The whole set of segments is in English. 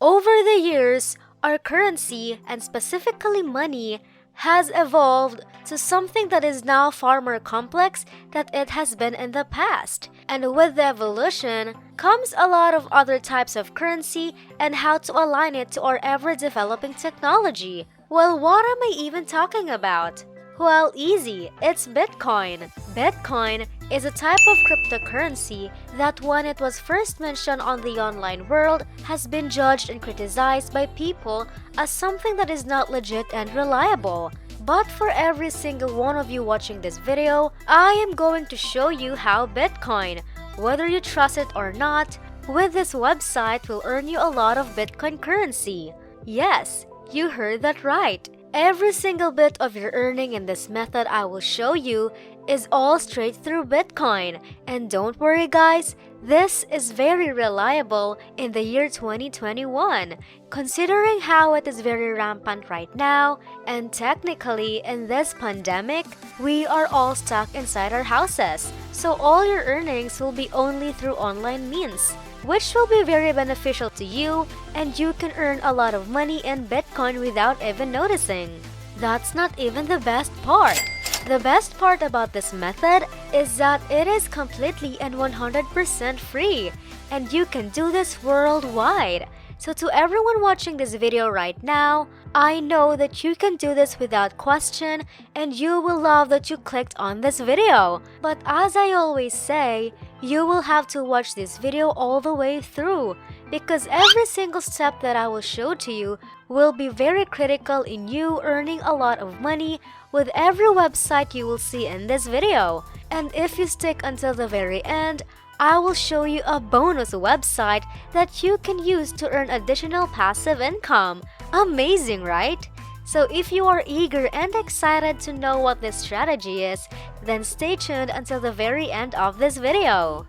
Over the years, our currency, and specifically money, has evolved to something that is now far more complex than it has been in the past. And with the evolution comes a lot of other types of currency and how to align it to our ever-developing technology. Well, what am I even talking about? Well, easy, it's Bitcoin. Bitcoin is a type of cryptocurrency that when it was first mentioned on the online world has been judged and criticized by people as something that is not legit and reliable. But for every single one of you watching this video, I am going to show you how Bitcoin, whether you trust it or not, with this website will earn you a lot of Bitcoin currency. Yes, you heard that right. Every single bit of your earning in this method I will show you is all straight through Bitcoin. And don't worry guys, this is very reliable in the year 2021, considering how it is very rampant right now, and technically in this pandemic, we are all stuck inside our houses, so all your earnings will be only through online means, which will be very beneficial to you, and you can earn a lot of money in Bitcoin without even noticing. That's not even the best part. The best part about this method is that it is completely and 100% free, and you can do this worldwide. So to everyone watching this video right now, I know that you can do this without question, and you will love that you clicked on this video. But as I always say, you will have to watch this video all the way through, because every single step that I will show to you will be very critical in you earning a lot of money with every website you will see in this video. And if you stick until the very end, I will show you a bonus website that you can use to earn additional passive income. Amazing, right? So if you are eager and excited to know what this strategy is, then stay tuned until the very end of this video.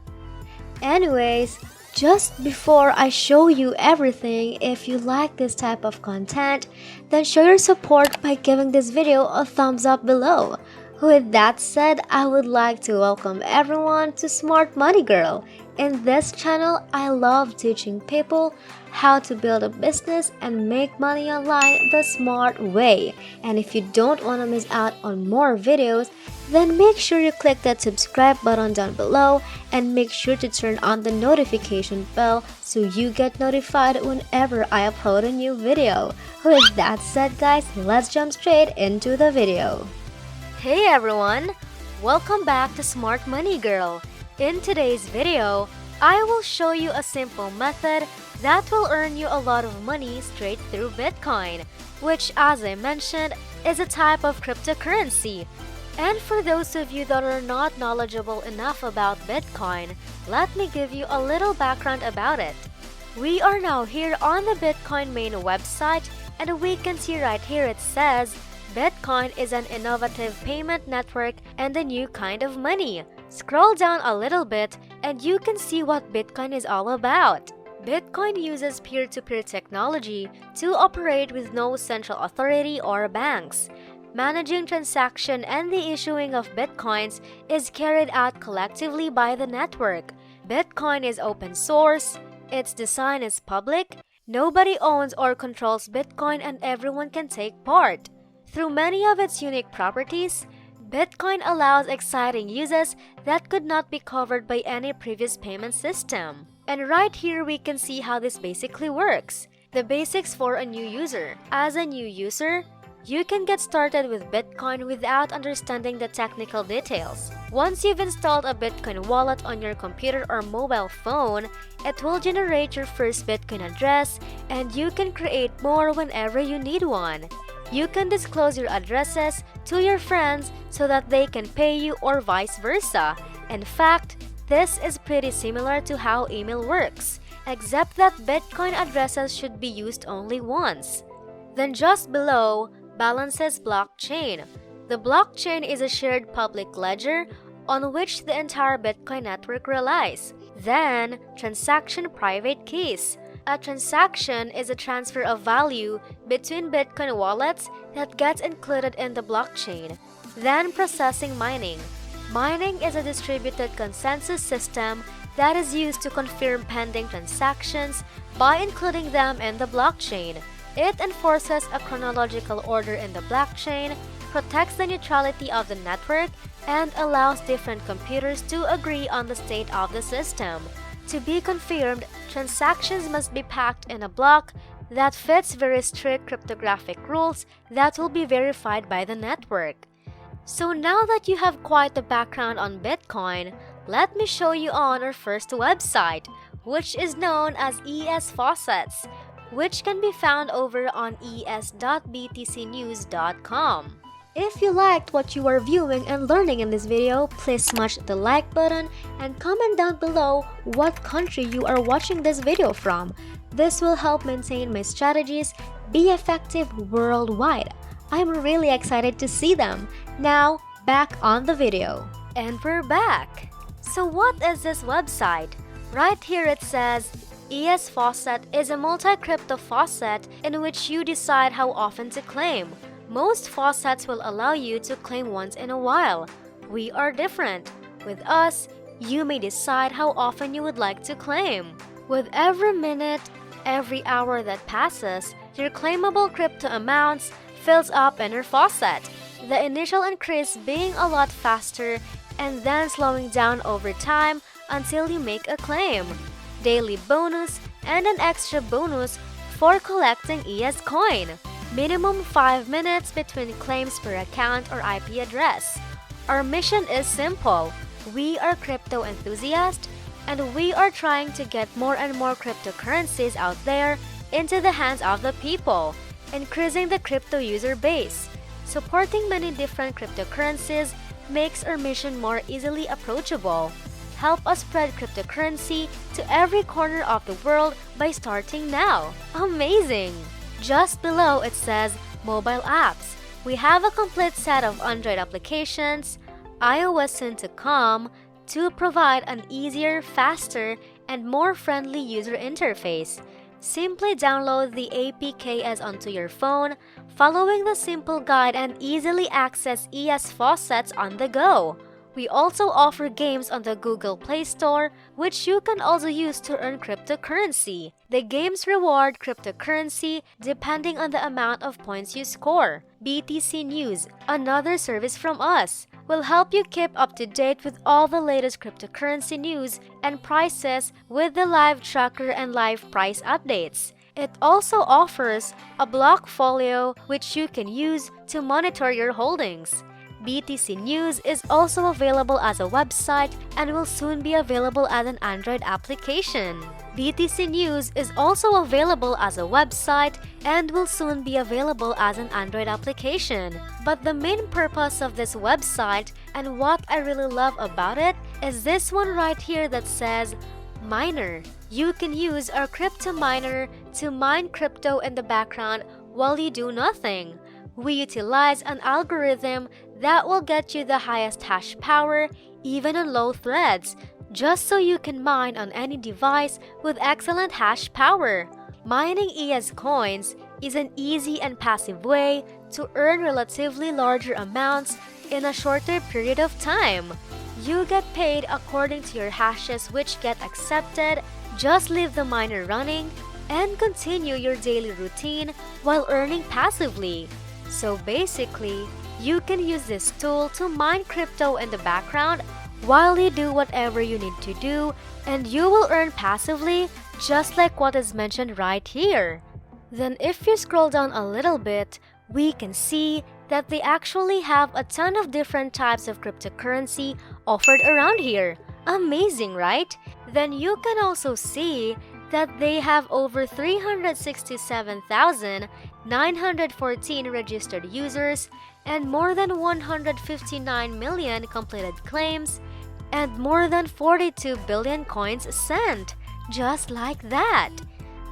Anyways, just before I show you everything, if you like this type of content, then show your support by giving this video a thumbs up below. With that said, I would like to welcome everyone to Smart Money Girl. In this channel, I love teaching people how to build a business and make money online the smart way. And if you don't want to miss out on more videos, then make sure you click that subscribe button down below and make sure to turn on the notification bell so you get notified whenever I upload a new video. With that said guys, let's jump straight into the video. Hey everyone! Welcome back to Smart Money Girl. In today's video, I will show you a simple method that will earn you a lot of money straight through Bitcoin, which as I mentioned, is a type of cryptocurrency. And for those of you that are not knowledgeable enough about Bitcoin, let me give you a little background about it. We are now here on the Bitcoin main website, and we can see right here it says, Bitcoin is an innovative payment network and a new kind of money. Scroll down a little bit and you can see what Bitcoin is all about. Bitcoin uses peer-to-peer technology to operate with no central authority or banks. Managing transaction and the issuing of Bitcoins is carried out collectively by the network. Bitcoin is open source, its design is public, nobody owns or controls Bitcoin and everyone can take part. Through many of its unique properties, Bitcoin allows exciting uses that could not be covered by any previous payment system. And right here we can see how this basically works. The basics for a new user. As a new user, you can get started with Bitcoin without understanding the technical details. Once you've installed a Bitcoin wallet on your computer or mobile phone, it will generate your first Bitcoin address and you can create more whenever you need one. You can disclose your addresses to your friends so that they can pay you or vice versa. In fact, this is pretty similar to how email works, except that Bitcoin addresses should be used only once. Then just below, balances blockchain. The blockchain is a shared public ledger on which the entire Bitcoin network relies. Then, transaction private keys. A transaction is a transfer of value between Bitcoin wallets that gets included in the blockchain. Then processing mining. Mining is a distributed consensus system that is used to confirm pending transactions by including them in the blockchain. It enforces a chronological order in the blockchain, protects the neutrality of the network, and allows different computers to agree on the state of the system. To be confirmed, transactions must be packed in a block that fits very strict cryptographic rules that will be verified by the network. So now that you have quite the background on Bitcoin, let me show you on our first website, which is known as ES Faucets, which can be found over on es.btcnews.com. If you liked what you are viewing and learning in this video, please smash the like button and comment down below what country you are watching this video from. This will help maintain my strategies be effective worldwide. I'm really excited to see them. Now, back on the video. And we're back. So what is this website? Right here it says, ES Faucet is a multi-crypto faucet in which you decide how often to claim. Most faucets will allow you to claim once in a while. We are different. With us, you may decide how often you would like to claim. With every minute, every hour that passes, your claimable crypto amounts fills up in your faucet. The initial increase being a lot faster and then slowing down over time until you make a claim. Daily bonus and an extra bonus for collecting ES coin. Minimum 5 minutes between claims per account or IP address. Our mission is simple. We are crypto enthusiasts and we are trying to get more and more cryptocurrencies out there into the hands of the people, increasing the crypto user base. Supporting many different cryptocurrencies makes our mission more easily approachable. Help us spread cryptocurrency to every corner of the world by starting now. Amazing! Just below it says mobile apps. We have a complete set of Android applications, iOS soon to come, to provide an easier, faster, and more friendly user interface. Simply download the APKs onto your phone, following the simple guide and easily access ES Faucets on the go. We also offer games on the Google Play Store, which you can also use to earn cryptocurrency. The games reward cryptocurrency depending on the amount of points you score. BTC News, another service from us, will help you keep up to date with all the latest cryptocurrency news and prices with the live tracker and live price updates. It also offers a block folio which you can use to monitor your holdings. BTC News is also available as a website and will soon be available as an Android application. BTC News is also available as a website and will soon be available as an Android application. But the main purpose of this website and what I really love about it is this one right here that says Miner. You can use our crypto miner to mine crypto in the background while you do nothing. We utilize an algorithm that will get you the highest hash power even on low threads, just so you can mine on any device with excellent hash power. Mining ES coins is an easy and passive way to earn relatively larger amounts in a shorter period of time. You get paid according to your hashes which get accepted. Just leave the miner running and continue your daily routine while earning passively. So basically, you can use this tool to mine crypto in the background while you do whatever you need to do, and you will earn passively just like what is mentioned right here. Then if you scroll down a little bit, we can see that they actually have a ton of different types of cryptocurrency offered around here. Amazing, right? Then you can also see that they have over 367,914 registered users and more than 159 million completed claims and more than 42 billion coins sent. Just like that.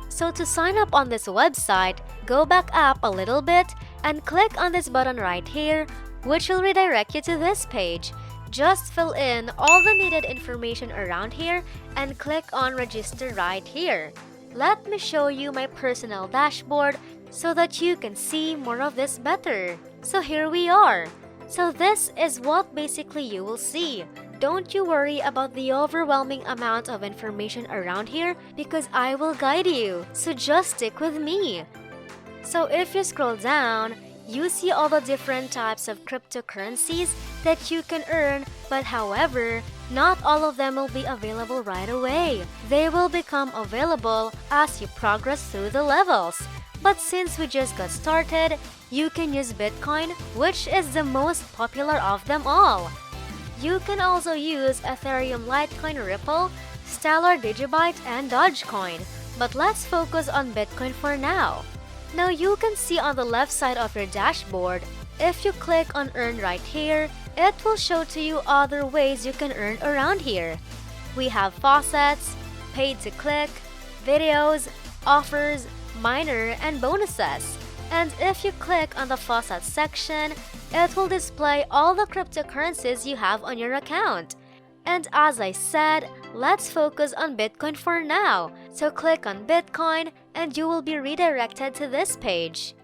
So to sign up on this website, go back up a little bit and click on this button right here, which will redirect you to this page. Just fill in all the needed information around here and click on register right here. Let me show you my personal dashboard so that you can see more of this better. So here we are. So this is what basically you will see. don't you worry about the overwhelming amount of information around here because I will guide you, so just stick with me. So if you scroll down, you see all the different types of cryptocurrencies that you can earn, but however, not all of them will be available right away. They will become available as you progress through the levels. But since we just got started, you can use Bitcoin, which is the most popular of them all. You can also use Ethereum, Litecoin, Ripple, Stellar, Digibyte, and Dogecoin. But let's focus on Bitcoin for now. Now you can see on the left side of your dashboard, if you click on Earn right here, it will show to you other ways you can earn around here. We have Faucets, Paid to Click, Videos, Offers, Miner, and Bonuses. And if you click on the Faucets section, it will display all the cryptocurrencies you have on your account. And as I said, let's focus on Bitcoin for now. So click on Bitcoin and you will be redirected to this page.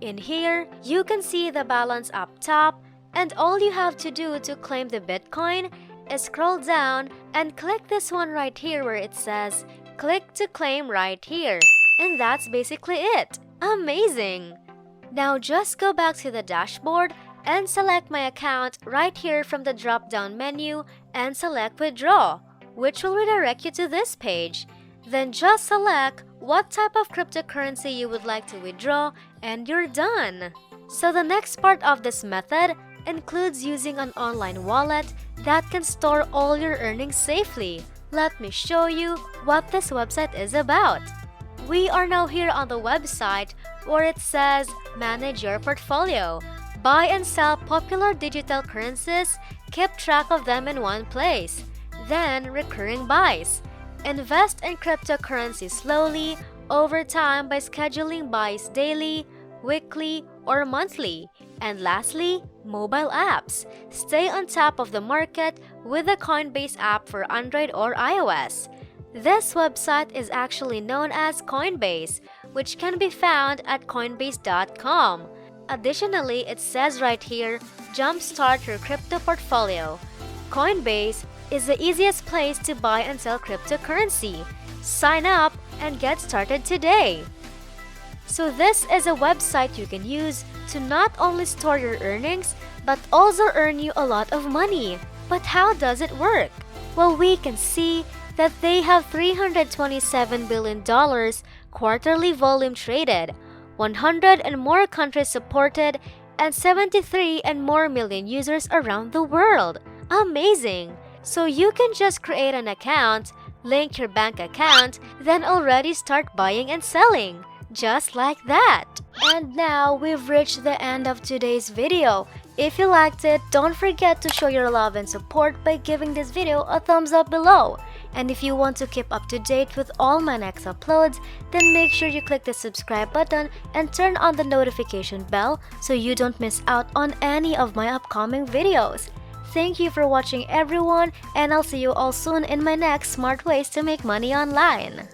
In here, you can see the balance up top, and all you have to do to claim the Bitcoin is scroll down and click this one right here where it says, click to claim right here. And that's basically it. Amazing! Now just go back to the dashboard and select my account right here from the drop-down menu and select withdraw, which will redirect you to this page. Then just select what type of cryptocurrency you would like to withdraw and you're done. So the next part of this method includes using an online wallet that can store all your earnings safely. Let me show you what this website is about. We are now here on the website where it says Manage your portfolio. Buy and sell popular digital currencies, keep track of them in one place. Then recurring buys. Invest in cryptocurrency slowly over time by scheduling buys daily, weekly, or monthly. And lastly, mobile apps. Stay on top of the market with the Coinbase app for Android or iOS. This website is actually known as Coinbase, which can be found at coinbase.com. Additionally, it says right here, jumpstart your crypto portfolio. Coinbase is the easiest place to buy and sell cryptocurrency. Sign up and get started today. So this is a website you can use to not only store your earnings, but also earn you a lot of money. But how does it work? Well, we can see that they have $327 billion quarterly volume traded, 100 and more countries supported, and 73 and more million users around the world. Amazing! So you can just create an account, link your bank account, then already start buying and selling. Just like that. And now we've reached the end of today's video. If you liked it, don't forget to show your love and support by giving this video a thumbs up below. And if you want to keep up to date with all my next uploads, then make sure you click the subscribe button and turn on the notification bell so you don't miss out on any of my upcoming videos. Thank you for watching everyone, and I'll see you all soon in my next Smart Ways to Make Money Online.